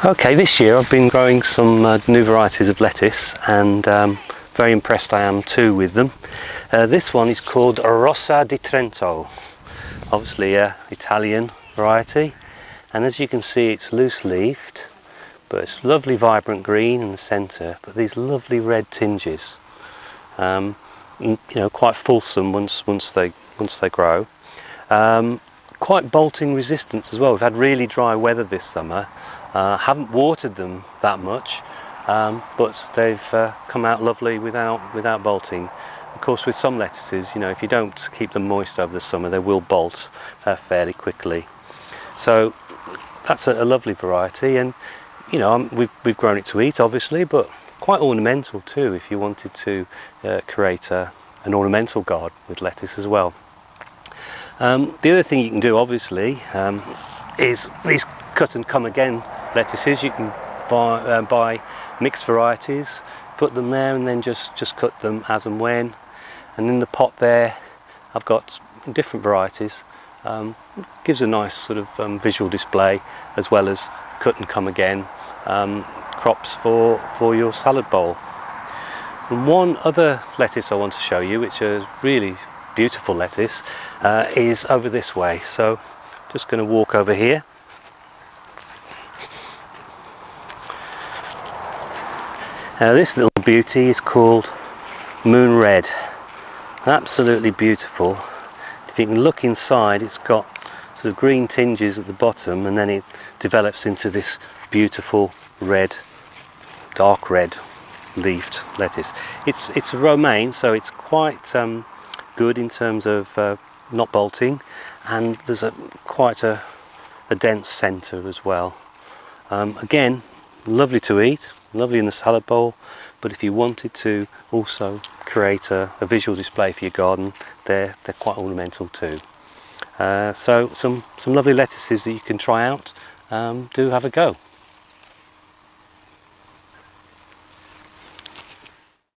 Okay, this year I've been growing some new varieties of lettuce, and very impressed I am too with them. This one is called Rosa di Trento, obviously an Italian variety, and as you can see it's loose leafed, but it's lovely vibrant green in the centre, but these lovely red tinges. You know, quite fulsome once they grow. Quite bolting resistance as well. We've had really dry weather this summer. Haven't watered them that much, but they've come out lovely without bolting. Of course, with some lettuces, you know, if you don't keep them moist over the summer, they will bolt fairly quickly. So that's a lovely variety, and you know, we've grown it to eat, obviously, but quite ornamental too. If you wanted to create an ornamental garden with lettuce as well. The other thing you can do, obviously, is these cut and come again lettuces. You can buy mixed varieties, put them there, and then just cut them as and when. And in the pot there, I've got different varieties. Gives a nice sort of visual display, as well as cut and come again crops for your salad bowl. And one other lettuce I want to show you, which is really beautiful lettuce, is over this way. So just going to walk over here. This little beauty is called Moon Red. Absolutely beautiful. If you can look inside, it's got sort of green tinges at the bottom, and then it develops into this beautiful red, dark red leafed lettuce. It's a romaine, so it's quite good in terms of not bolting, and there's quite a dense centre as well. Again, lovely to eat, lovely in the salad bowl, but if you wanted to also create a visual display for your garden, they're quite ornamental too. So some lovely lettuces that you can try out. Do have a go.